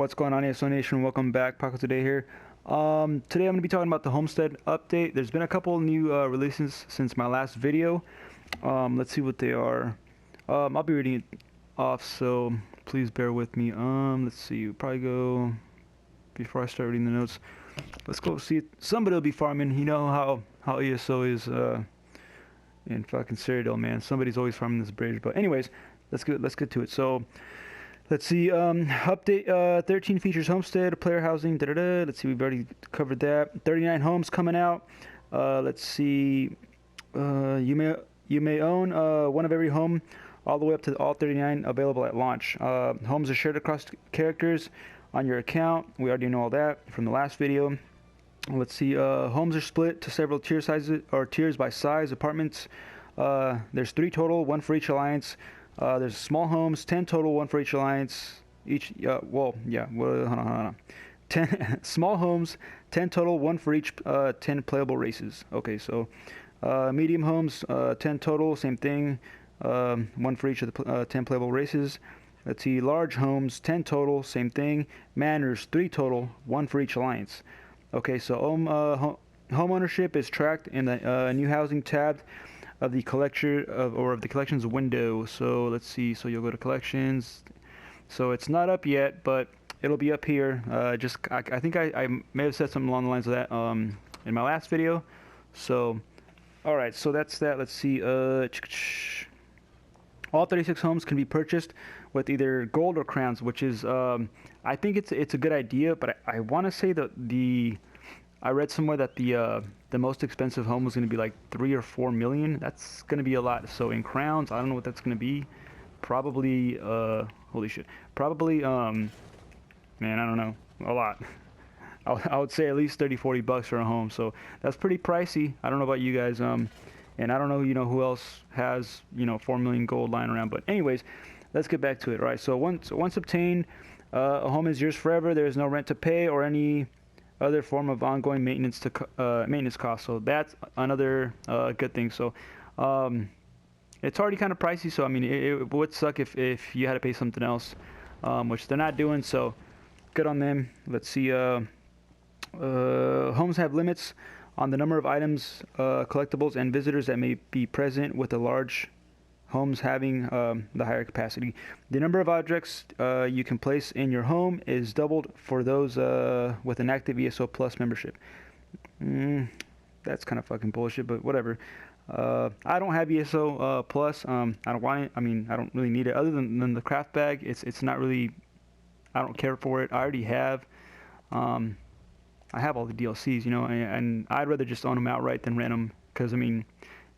What's going on, ESO Nation? Welcome back. Paco today here. Today I'm going to be talking about the Homestead update. There's been a couple new releases since my last video. Let's see what they are. I'll be reading it off, so please bear with me. Let's see. Probably go before I start reading the notes. Let's go see it. Somebody will be farming. You know how ESO is in fucking Cyrodiil, man. Somebody's always farming this bridge. But anyways, let's get to it. So. Let's see, update 13 features homestead, player housing, Let's see, we've already covered that. 39 homes coming out. Let's see, you may own one of every home, all the way up to all 39 available at launch. Homes are shared across characters on your account. We already know all that from the last video. Let's see, homes are split to several tier sizes, or tiers by size. Apartments, there's 3 total, 1 for each alliance. There's small homes, 10 total, 1 for each alliance. Hold on. 10 small homes, 10 total, 1 for each 10 playable races. Okay, so medium homes, 10 total, same thing, 1 for each of the 10 playable races. Let's see, large homes, 10 total, same thing. Manors, 3 total, 1 for each alliance. Okay, so home ownership is tracked in the new housing tab of the collections window. So let's see, so you'll go to collections. So it's not up yet, but it'll be up here. I think I may have said something along the lines of that in my last video. So all right, so that's that. Let's see, all 36 homes can be purchased with either gold or crowns, which is I think it's a good idea, but I want to say that I read somewhere that the most expensive home was going to be like 3 or 4 million. That's going to be a lot. So in crowns, I don't know what that's going to be. Probably, holy shit. Probably, man, I don't know. A lot. I would say at least 30, 40 bucks for a home. So that's pretty pricey. I don't know about you guys. And I don't know, who else has, 4 million gold lying around. But anyways, let's get back to it. All right. So once obtained, a home is yours forever. There is no rent to pay or any other form of ongoing maintenance costs. So that's another good thing. So it's already kind of pricey, so I mean it would suck if you had to pay something else, which they're not doing, so good on them. Let's see, homes have limits on the number of items, collectibles, and visitors that may be present, with the large homes having the higher capacity. The number of objects you can place in your home is doubled for those with an active ESO Plus membership. That's kind of fucking bullshit, but whatever. I don't have ESO Plus. I don't want it. I mean, I don't really need it. Other than the craft bag, it's not really. I don't care for it. I already have. I have all the DLCs, and I'd rather just own them outright than rent them, because I mean,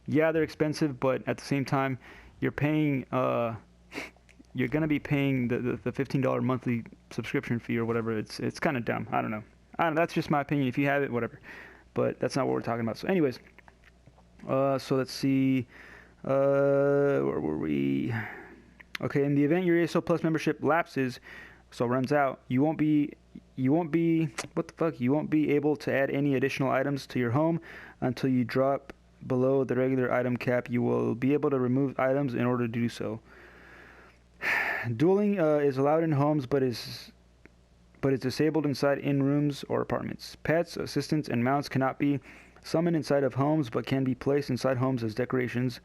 yeah, they're expensive, but at the same time, you're paying, you're gonna be paying the $15 monthly subscription fee or whatever. It's kind of dumb. I don't know. That's just my opinion. If you have it, whatever. But that's not what we're talking about. So, anyways, so let's see. Where were we? Okay, in the event your ESO Plus membership lapses, so runs out, you won't be what the fuck? You won't be able to add any additional items to your home until you drop below the regular item cap. You will be able to remove items in order to do so. Dueling is allowed in homes, but is disabled inside in rooms or apartments. Pets, assistants, and mounts cannot be summoned inside of homes, but can be placed inside homes as decorations.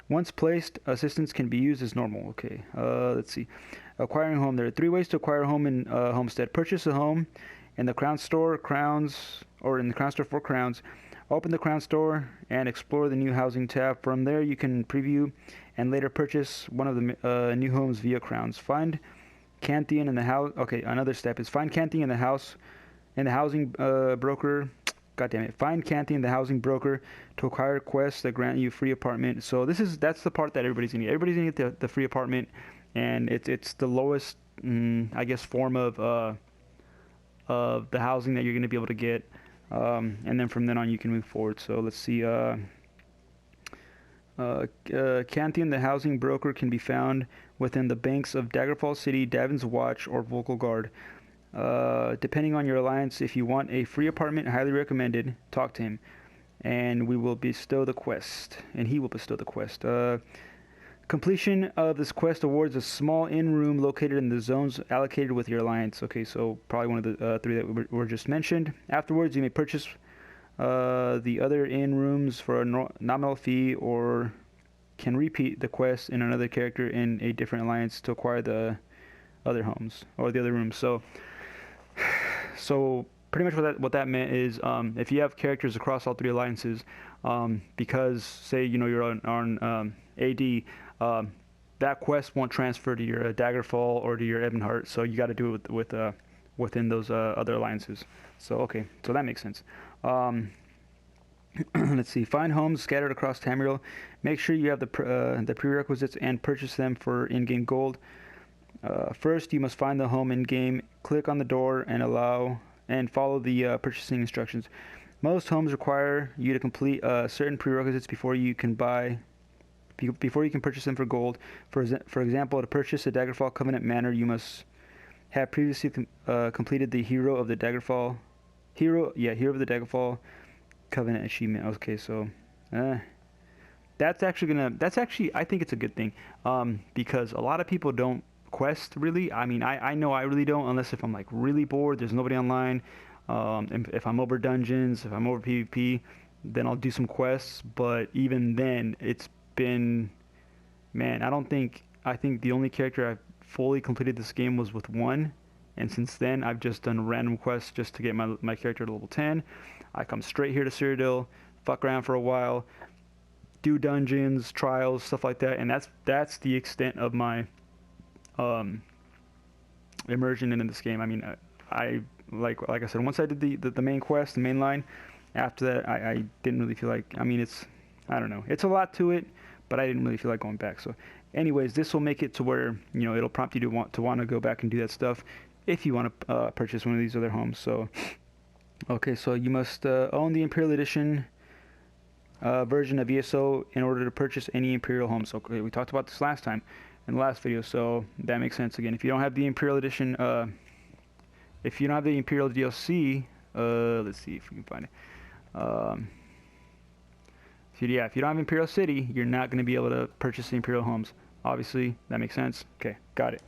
Once placed, assistants can be used as normal. Okay, let's see. Acquiring a home. There are 3 ways to acquire a home in Homestead. Purchase a home in the Crown Store, in the Crown Store for crowns. Open the Crown Store and explore the new housing tab. From there, you can preview and later purchase one of the new homes via crowns. Find Canthian in the house. Okay, another step is find Canthian in the housing broker. God damn it! Find Canthian, the housing broker, to acquire quests that grant you free apartment. So that's the part that everybody's gonna get. Everybody's gonna get the free apartment, and it's the lowest, I guess, form of the housing that you're gonna be able to get. And then from then on you can move forward. So let's see, Canthian, the housing broker, can be found within the banks of Daggerfall City, Davin's Watch, or Vocal Guard. Depending on your alliance, if you want a free apartment, highly recommended, talk to him, and he will bestow the quest. Completion of this quest awards a small inn room located in the zones allocated with your alliance. Okay, so probably one of the 3 that were just mentioned. Afterwards, you may purchase the other inn rooms for a nominal fee, or can repeat the quest in another character in a different alliance to acquire the other homes or the other rooms. So pretty much what that meant is, if you have characters across all 3 alliances, because say you're on AD, that quest won't transfer to your Daggerfall or to your Ebonheart, so you got to do it within those other alliances. So okay, so that makes sense. Let's see. Find homes scattered across Tamriel. Make sure you have the prerequisites and purchase them for in-game gold. First, you must find the home in-game. Click on the door and follow the purchasing instructions. Most homes require you to complete certain prerequisites before you can purchase them for gold. For example, to purchase a Daggerfall Covenant Manor, you must have previously completed the Hero of the Daggerfall Covenant achievement. Okay, so that's actually I think it's a good thing, because a lot of people don't quest really. I mean, I know I really don't, unless if I'm like really bored, there's nobody online. If I'm over dungeons, if I'm over PvP, then I'll do some quests. But even then, it's been, man, I think the only character I've fully completed this game was with 1, and since then I've just done random quests just to get my character to level 10. I come straight here to Cyrodiil, fuck around for a while, do dungeons, trials, stuff like that, and that's the extent of my immersion into this game. I mean, I like I said, once I did the main quest, the main line, after that I didn't really feel like, I mean, I don't know, it's a lot to it, but I didn't really feel like going back. So anyways, this will make it to where it'll prompt you to want to go back and do that stuff if you want to purchase one of these other homes. So okay, so you must own the Imperial Edition version of ESO in order to purchase any Imperial homes. Okay, we talked about this last time in the last video, so that makes sense. Again, if you don't have the Imperial Edition, if you don't have the Imperial DLC, let's see if we can find it. If you don't have Imperial City, you're not going to be able to purchase the Imperial homes. Obviously, that makes sense. Okay, got it.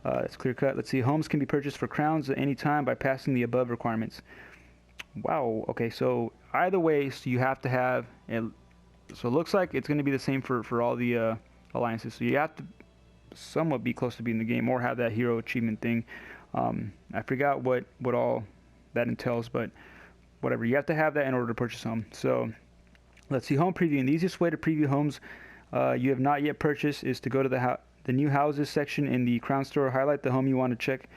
It's clear cut. Let's see. Homes can be purchased for crowns at any time by passing the above requirements. Wow. Okay, so either way, so you have to have it. So it looks like it's going to be the same for all the alliances. So you have to somewhat be close to being in the game or have that hero achievement thing. I forgot what all that entails, but whatever. You have to have that in order to purchase home. So let's see. Home previewing. The easiest way to preview homes you have not yet purchased is to go to the new houses section in the Crown Store. Highlight the home you want to check.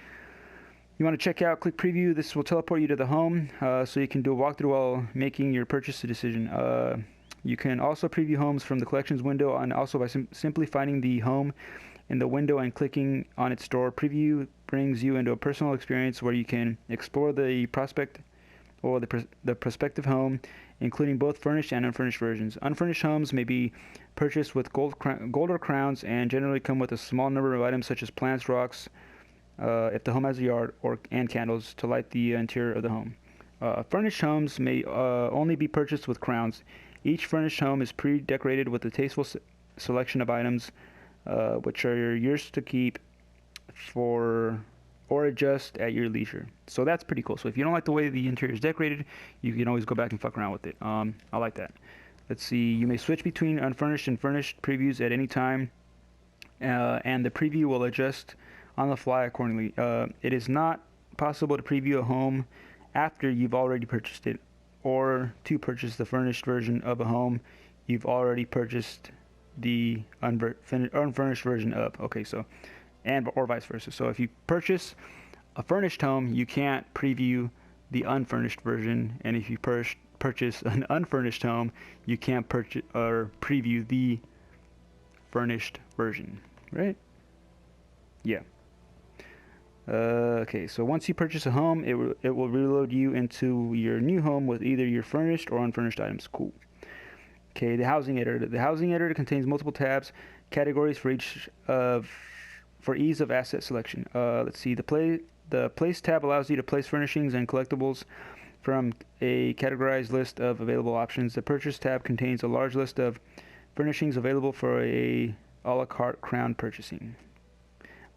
Out, click preview. This will teleport you to the home, so you can do a walkthrough while making your purchase decision. You can also preview homes from the collections window, and also by simply finding the home in the window and clicking on its door. Preview brings you into a personal experience where you can explore the prospect or the prospective home, including both furnished and unfurnished versions. Unfurnished homes may be purchased with gold or crowns, and generally come with a small number of items such as plants, rocks, if the home has a yard, and candles to light the interior of the home. Furnished homes may only be purchased with crowns. Each furnished home is pre-decorated with a tasteful selection of items, which are yours to keep or adjust at your leisure. So that's pretty cool. So if you don't like the way the interior is decorated, you can always go back and fuck around with it. I like that. Let's see. You may switch between unfurnished and furnished previews at any time, and the preview will adjust on the fly accordingly. It is not possible to preview a home after you've already purchased it, or to purchase the furnished version of a home you've already purchased the unfurnished version of. Okay, so or vice versa. So if you purchase a furnished home, you can't preview the unfurnished version, and if you purchase an unfurnished home, you can't purchase or preview the furnished version, right? Yeah. Okay, so once you purchase a home, it will reload you into your new home with either your furnished or unfurnished items. Cool. Okay, the housing editor. The housing editor contains multiple tabs, categories for each for ease of asset selection. Let's see. The place tab allows you to place furnishings and collectibles from a categorized list of available options. The purchase tab contains a large list of furnishings available for a la carte crown purchasing.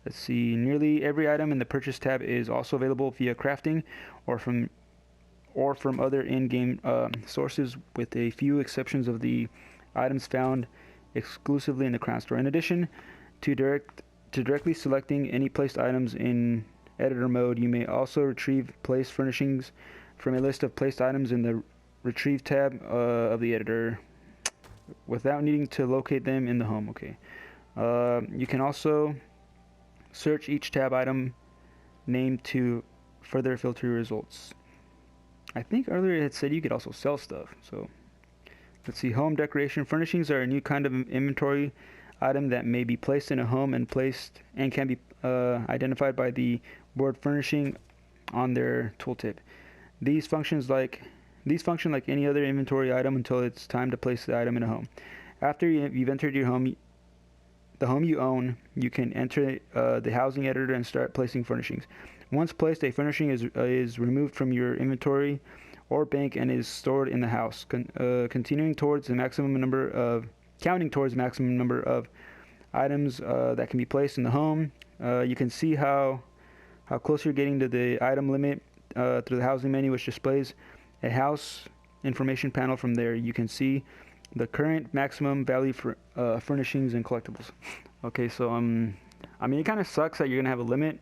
Let's see, nearly every item in the purchase tab is also available via crafting or from other in-game sources, with a few exceptions of the items found exclusively in the crown store. In addition to directly selecting any placed items in editor mode, you may also retrieve placed furnishings from a list of placed items in the retrieve tab of the editor without needing to locate them in the home. Okay. You can also search each tab item name to further filter your results. I think earlier it had said you could also sell stuff. So let's see, home decoration furnishings are a new kind of inventory item that may be placed in a home and can be identified by the board furnishing on their tooltip. These function like any other inventory item until it's time to place the item in a home. After you've entered your home, the home you own, you can enter the housing editor and start placing furnishings. Once placed, a furnishing is removed from your inventory or bank and is stored in the house, counting towards the maximum number of items that can be placed in the home. You can see how close you're getting to the item limit through the housing menu, which displays a house information panel. From there, you can see the current maximum value for furnishings and collectibles. Okay, so I mean, it kind of sucks that you're gonna have a limit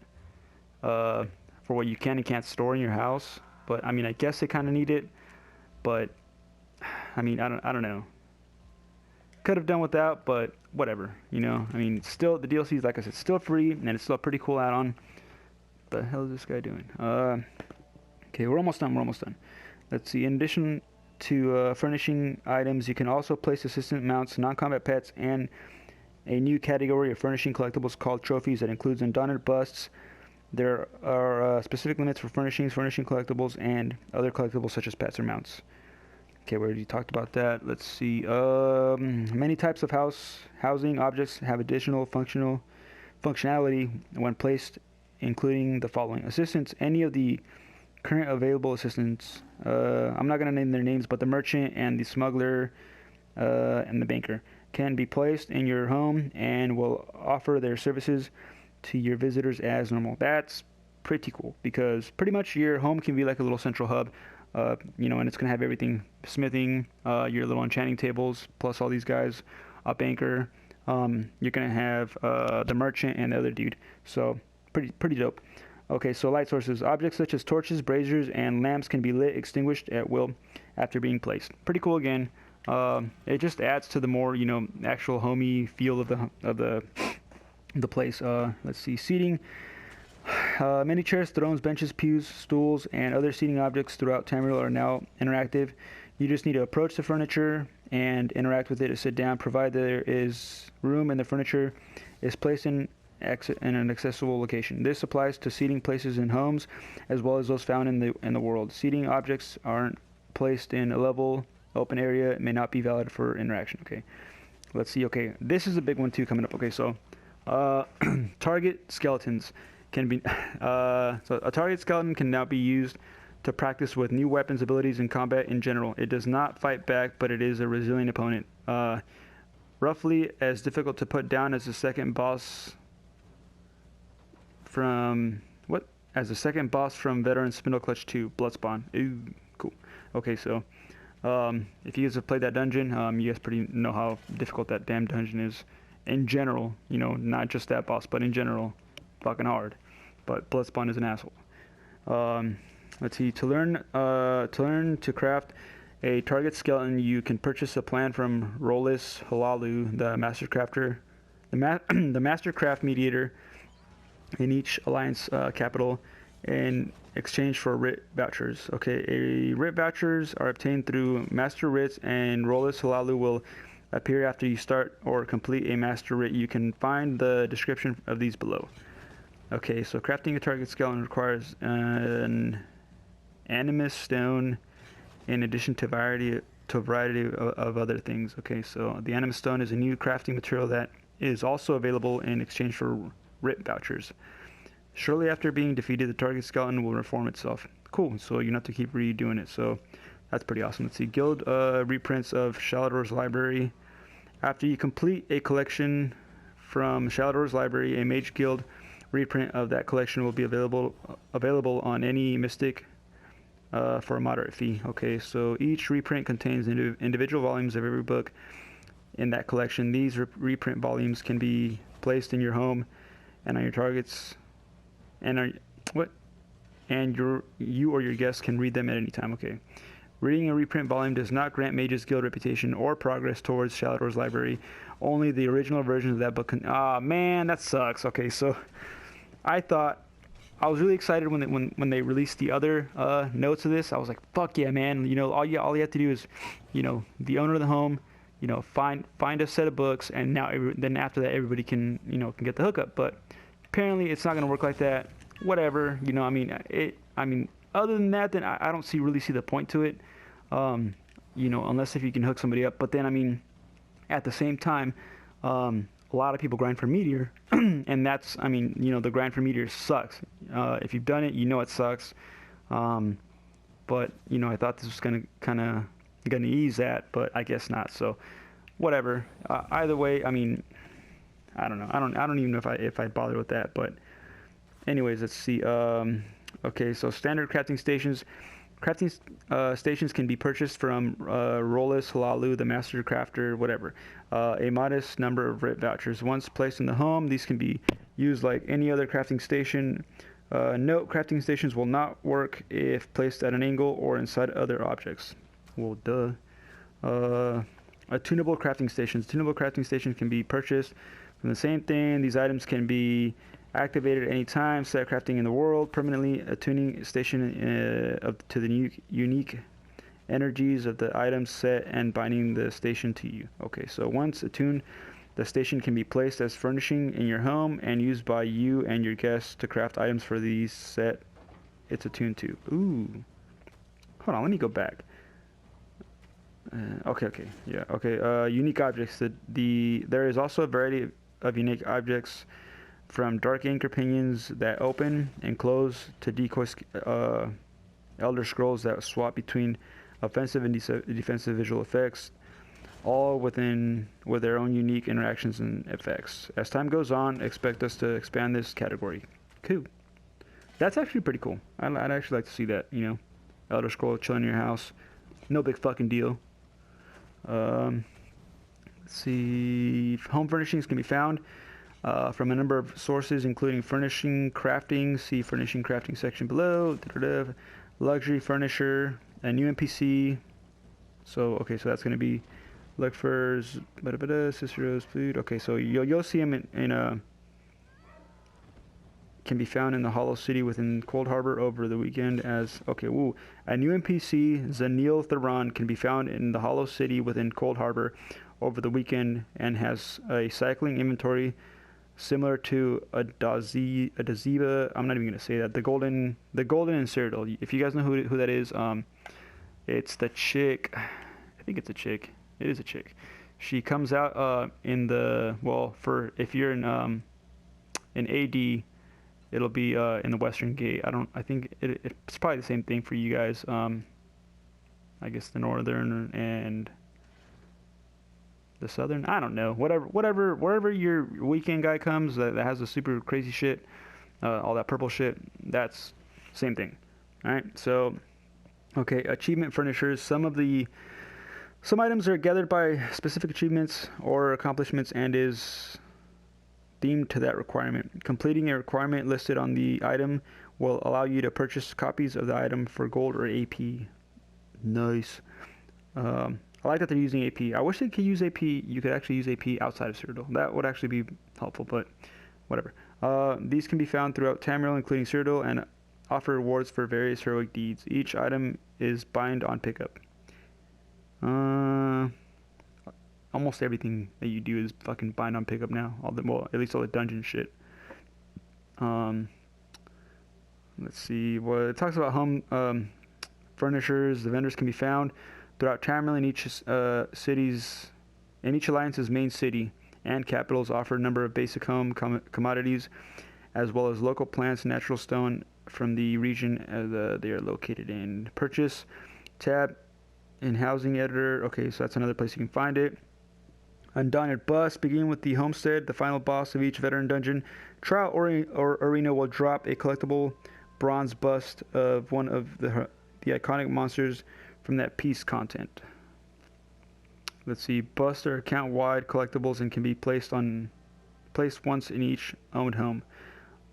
for what you can and can't store in your house, but I mean, I guess they kind of need it. But I mean, I don't know. Could have done without, but whatever, you know. I mean, still, the DLC is, like I said, still free, and it's still a pretty cool add-on. What the hell is this guy doing? Okay, we're almost done. Let's see, in addition to furnishing items, you can also place assistant mounts, non-combat pets, and a new category of furnishing collectibles called trophies that includes undotted busts. There are specific limits for furnishing collectibles, and other collectibles such as pets or mounts. Okay, we already talked about that. Let's see. Many types of housing objects have additional functionality when placed, including the following: assistants. Any of the current available assistants. I'm not going to name their names, but the merchant and the smuggler and the banker can be placed in your home and will offer their services to your visitors as normal. That's pretty cool, because pretty much your home can be like a little central hub. You know, and it's going to have everything: smithing, your little enchanting tables, plus all these guys, a banker. You're going to have the merchant and the other dude. So pretty dope. Okay, so light sources. Objects such as torches, braziers, and lamps can be lit, extinguished at will after being placed. Pretty cool again. It just adds to the more, you know, actual homey feel of the place. Let's see, seating. Many chairs, thrones, benches, pews, stools, and other seating objects throughout Tamriel are now interactive. You just need to approach the furniture and interact with it to sit down, provided there is room and the furniture is placed in an accessible location. This applies to seating places in homes as well as those found in the world. Seating objects aren't placed in a level open area. It may not be valid for interaction. Okay, let's see. Okay, this is a big one too coming up. Okay, so target skeletons can be so a target skeleton can now be used to practice with new weapons abilities in combat in general. It does not fight back, but it is a resilient opponent. Roughly as difficult to put down as the second boss from Veteran Spindle Clutch 2, Bloodspawn. Ooh, cool. Okay, so if you guys have played that dungeon, you guys pretty know how difficult that damn dungeon is in general. You know, not just that boss, but in general, fucking hard. But Bloodspawn is an asshole. Let's see. To learn to craft a target skeleton, you can purchase a plan from Rolis Halalu, the master crafter, the master craft mediator in each alliance capital, in exchange for writ vouchers. Okay, writ vouchers are obtained through master writs, and Rolis Halalu will appear after you start or complete a master writ. You can find the description of these below. Okay, so crafting a target skeleton requires an animus stone in addition to a variety of other things. Okay, so the animus stone is a new crafting material that is also available in exchange for writ vouchers. Shortly after being defeated, the target skeleton will reform itself. Cool, so you don't have to keep redoing it, so that's pretty awesome. Let's see, guild reprints of Shalador's library. After you complete a collection from Shadow's library. A Mage Guild reprint of that collection will be available on any Mystic for a moderate fee. Okay, so each reprint contains individual volumes of every book in that collection. These reprint volumes can be placed in your home and on your targets, and you or your guests can read them at any time. Okay. Reading a reprint volume does not grant Mage's Guild reputation or progress towards Shadow's library. Only the original version of that book can... Ah, man, that sucks. Okay, so I was really excited when they released the other notes of this. I was like, fuck yeah, man. You know, all you have to do is, you know, the owner of the home, you know, find a set of books, and then after that, everybody can get the hookup. But apparently, it's not going to work like that. Whatever, you know. I mean, other than that, then I don't really see the point to it. You know, unless if you can hook somebody up. But then, I mean, at the same time, a lot of people grind for Meteor, and that's, I mean, you know, the grind for Meteor sucks. If you've done it, you know it sucks. But you know, I thought this was gonna ease that, but I guess not. So, whatever. Either way, I mean, I don't know. I don't even know if I bother with that. But, anyways, let's see. Okay, so standard crafting stations. Crafting stations can be purchased from Rollis, Halalu, the Master Crafter, whatever. A modest number of RIP vouchers. Once placed in the home, these can be used like any other crafting station. Note, crafting stations will not work if placed at an angle or inside other objects. Well, duh. Tunable crafting stations. Tunable crafting stations can be purchased from the same thing. These items can be activated at any time. Set crafting in the world permanently. A tuning station to the unique energies of the item set and binding the station to you. Okay, so once attuned, the station can be placed as furnishing in your home and used by you and your guests to craft items for the set it's attuned to. Ooh. Hold on, let me go back. Unique objects. There is also a variety of unique objects, from dark anchor pinions that open and close to decoy elder scrolls that swap between offensive and defensive visual effects, all with their own unique interactions and effects. As time goes on, expect us to expand this category. Cool. That's actually pretty cool. I'd actually like to see that, you know. Elder Scroll chilling in your house. No big fucking deal. Let's see. Home furnishings can be found from a number of sources, including furnishing, crafting. See furnishing, crafting section below. Luxury furniture, a new NPC. So that's going to be look for Cicero's food. Okay, so you'll see him in can be found in the Hollow City within Cold Harbor over the weekend as a new NPC, Zanil Theron, can be found in the Hollow City within Cold Harbor over the weekend and has a cycling inventory similar to a Daziba. I'm not even gonna say that. The Golden and Cyrodiil. If you guys know who that is, it's the chick. I think it's a chick. It is a chick. She comes out in the for if you're in AD, it'll be in the Western Gate. I think it's probably the same thing for you guys. I guess the Northern and the Southern. I don't know. Wherever your weekend guy comes that has the super crazy shit, all that purple shit. That's same thing. All right. So, achievement furnishers. Some items are gathered by specific achievements or accomplishments and is themed to that requirement. Completing a requirement listed on the item will allow you to purchase copies of the item for gold or AP. Nice. I like that they're using AP. I wish they could use AP. You could actually use AP outside of Cyrodiil. That would actually be helpful, but whatever. These can be found throughout Tamriel, including Cyrodiil, and offer rewards for various heroic deeds. Each item is bind on pickup. Almost everything that you do is fucking bind on pickup now. At least all the dungeon shit. Let's see. Well, it talks about home furnishers. The vendors can be found throughout Tamriel in each alliance's main city and capitals. Offer a number of basic home commodities, as well as local plants and natural stone from the region they are located in. Purchase tab in housing editor. Okay, so that's another place you can find it. Undaunted Bust. Begin with the Homestead, the final boss of each veteran dungeon. Trial or arena will drop a collectible bronze bust of one of the iconic monsters from that piece content. Let's see. Busts are account-wide collectibles and can be placed once in each owned home.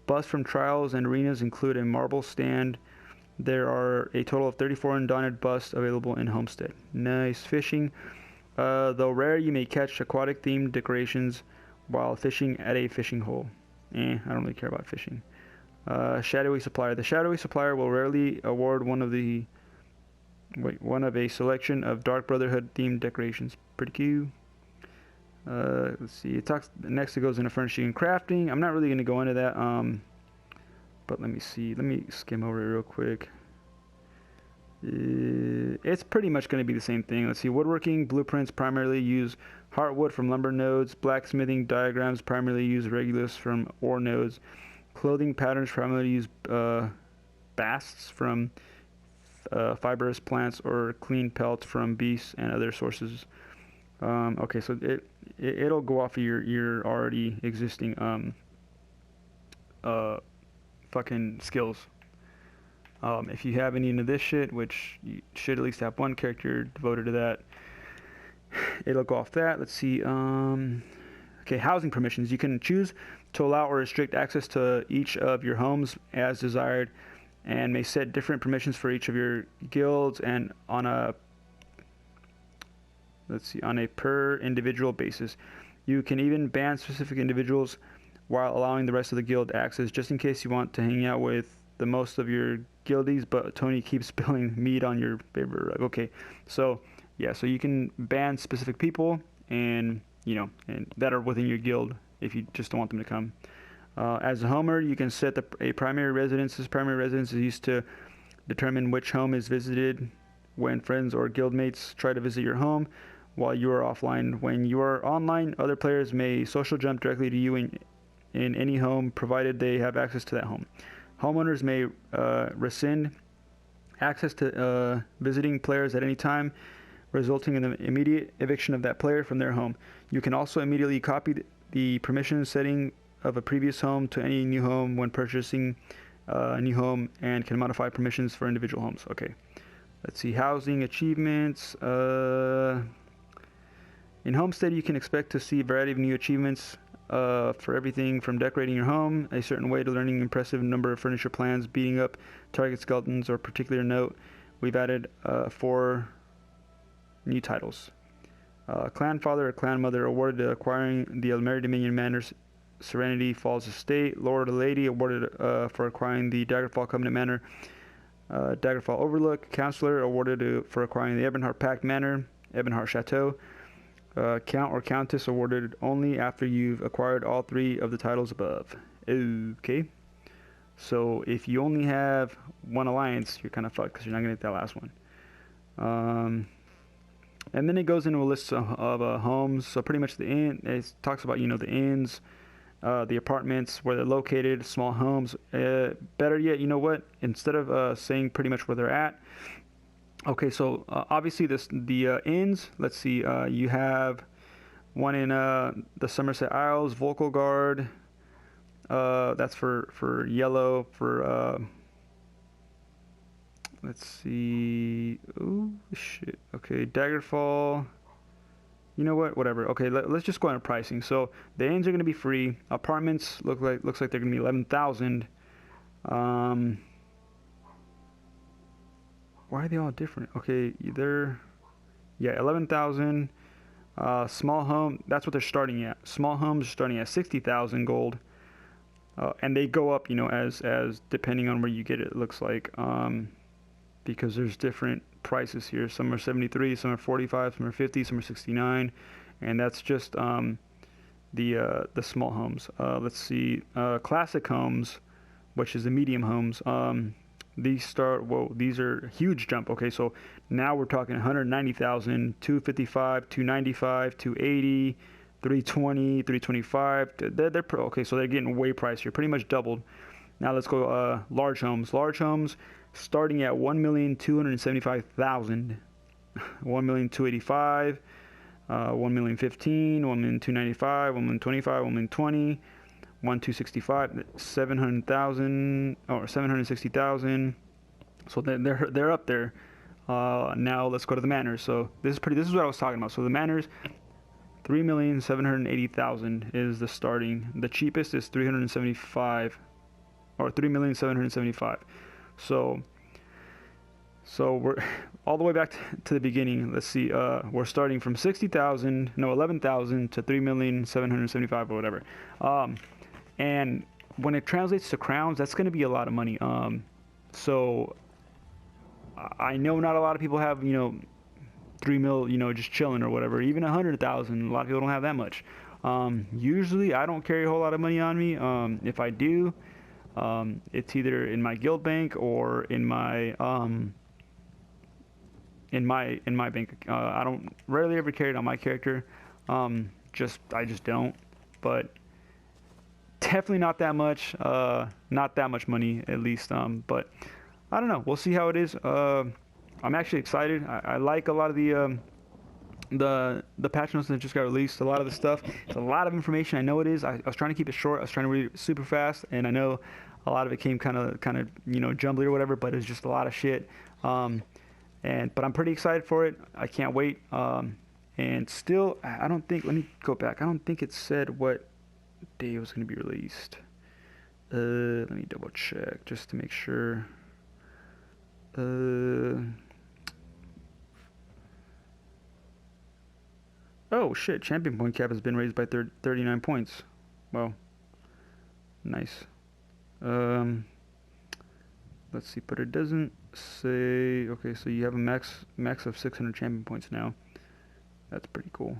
Busts from trials and arenas include a marble stand. There are a total of 34 undaunted busts available in Homestead. Nice. Fishing. Though rare, you may catch aquatic-themed decorations while fishing at a fishing hole. I don't really care about fishing. Shadowy Supplier. The Shadowy Supplier will rarely award one of a selection of Dark Brotherhood-themed decorations. Pretty cute. Let's see. Next it goes into furnishing and crafting. I'm not really going to go into that. But let me see. Let me skim over it real quick. It's pretty much going to be the same thing. Let's see. Woodworking blueprints primarily use heartwood from lumber nodes. Blacksmithing diagrams primarily use regulus from ore nodes. Clothing patterns primarily use basts from fibrous plants or clean pelts from beasts and other sources. Okay, so it'll go off of your already existing fucking skills. If you have any of this shit, which you should at least have one character devoted to that, it'll go off that. Let's see. Okay, housing permissions. You can choose to allow or restrict access to each of your homes as desired, and may set different permissions for each of your guilds and on a per individual basis. You can even ban specific individuals while allowing the rest of the guild access, just in case you want to hang out with the most of your guildies, but Tony keeps spilling meat on your favorite rug. Okay, so yeah, so you can ban specific people and that are within your guild if you just don't want them to come. As a homer, you can set a primary residence. This primary residence is used to determine which home is visited when friends or guildmates try to visit your home while you are offline. When you are online, other players may social jump directly to you in any home, provided they have access to that home. Homeowners may rescind access to visiting players at any time, resulting in the immediate eviction of that player from their home. You can also immediately copy the permission setting of a previous home to any new home when purchasing a new home, and can modify permissions for individual homes. Okay, let's see. Housing achievements. In Homestead, you can expect to see a variety of new achievements for everything from decorating your home a certain way to learning impressive number of furniture plans, beating up target skeletons, or particular note. We've added 4 new titles. Clan Father or Clan Mother awarded to acquiring the Almeri Dominion Manors Serenity Falls Estate. Lord or Lady awarded for acquiring the Daggerfall Covenant Manor, Daggerfall Overlook. Counselor awarded for acquiring the Ebonheart Pact Manor, Ebonheart Chateau. Count or Countess awarded only after you've acquired all 3 of the titles above. Okay. So if you only have one alliance, you're kind of fucked because you're not going to get that last one. And then it goes into a list of homes. So pretty much the inn. It talks about the inns, the apartments, where they're located, small homes. Better yet, you know what? Instead of saying pretty much where they're at. Okay, so obviously the inns. Let's see. You have one in the Somerset Isles, Volkelgard. That's for yellow. For let's see. Oh shit. Okay, Daggerfall. You know what? Whatever. Okay, let's just go on pricing. So the inns are going to be free. Apartments looks like they're going to be 11,000. Why are they all different? Okay, 11,000. Small home, that's what they're starting at. Small homes are starting at 60,000 gold, and they go up, as depending on where you get it. It looks like, because there's different prices here. Some are 73, some are 45, some are 50, some are 69, and that's just the small homes. Let's see, classic homes, which is the medium homes. These are a huge jump. Okay, so now we're talking 190,000, 255, 295, 280, 320, 325. Okay, so they're getting way pricier, pretty much doubled. Now let's go large homes. Large homes starting at 1,275,000, 1,285. 1,015,000, 1,295,000, 1,025,000, 1,020,000, 1,265, 700,000 or 760,000. So they're up there. Now let's go to the Manors. So this is what I was talking about. So the Manors, 3,780,000 is the starting. The cheapest is 375 or 3,775,000. So we're all the way back to the beginning. Let's see. We're starting from 11,000 to 3,775,000 or whatever. And when it translates to crowns, that's going to be a lot of money. So I know not a lot of people have, 3 mil, just chilling or whatever. Even 100,000. A lot of people don't have that much. Usually, I don't carry a whole lot of money on me. If I do, it's either in my guild bank or in my bank. I don't rarely ever carry it on my character. I just don't. But definitely not that much. Not that much money at least. But I don't know. We'll see how it is. I'm actually excited. I like a lot of the patch notes that just got released. A lot of the stuff. It's a lot of information. I know it is. I was trying to keep it short. I was trying to read it super fast, and I know a lot of it came kind of jumbly or whatever. But it's just a lot of shit. But I'm pretty excited for it. I can't wait. And still, I don't think. Let me go back. I don't think it said what day it was going to be released. Let me double check just to make sure. Oh shit! Champion point cap has been raised by 39 points. Wow. Nice. Let's see, but it doesn't say. Okay, so you have a max of 600 champion points now. That's pretty cool.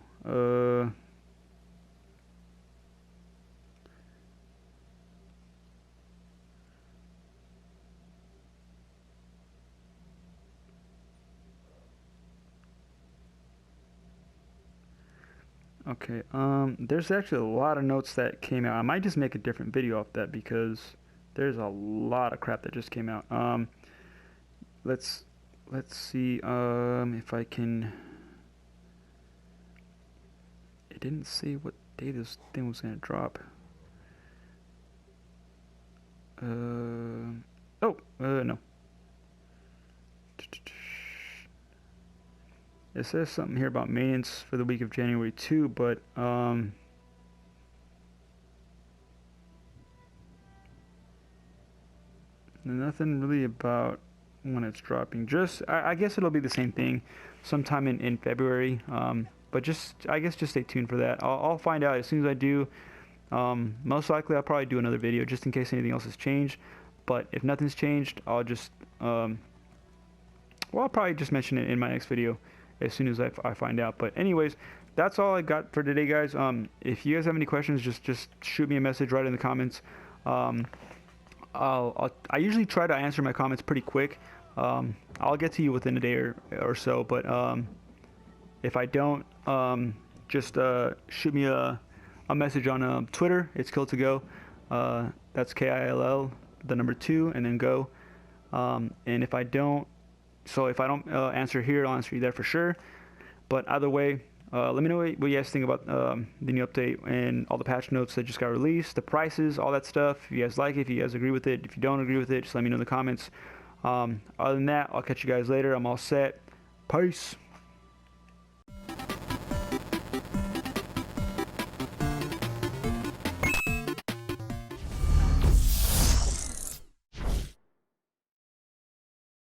Okay, there's actually a lot of notes that came out. I might just make a different video off that because there's a lot of crap that just came out. Let's see if I can. It didn't say what day this thing was gonna drop. No. It says something here about maintenance for the week of January 2, but nothing really about when it's dropping. Just I guess it'll be the same thing sometime in February. But I guess just stay tuned for that. I'll find out as soon as I do. Most likely I'll probably do another video just in case anything else has changed. But if nothing's changed, I'll just I'll probably just mention it in my next video as soon as I find out. But anyways, that's all I got for today, guys. If you guys have any questions, just shoot me a message right in the comments. I usually try to answer my comments pretty quick. I'll get to you within a day or so, but if I don't, just shoot me a message on Twitter. It's Kill2Go. That's KILL, the number 2, and then go. And if I don't answer here, I'll answer you there for sure. But either way, let me know what you guys think about the new update and all the patch notes that just got released, the prices, all that stuff. If you guys like it, if you guys agree with it, if you don't agree with it, just let me know in the comments. Other than that, I'll catch you guys later. I'm all set. Peace.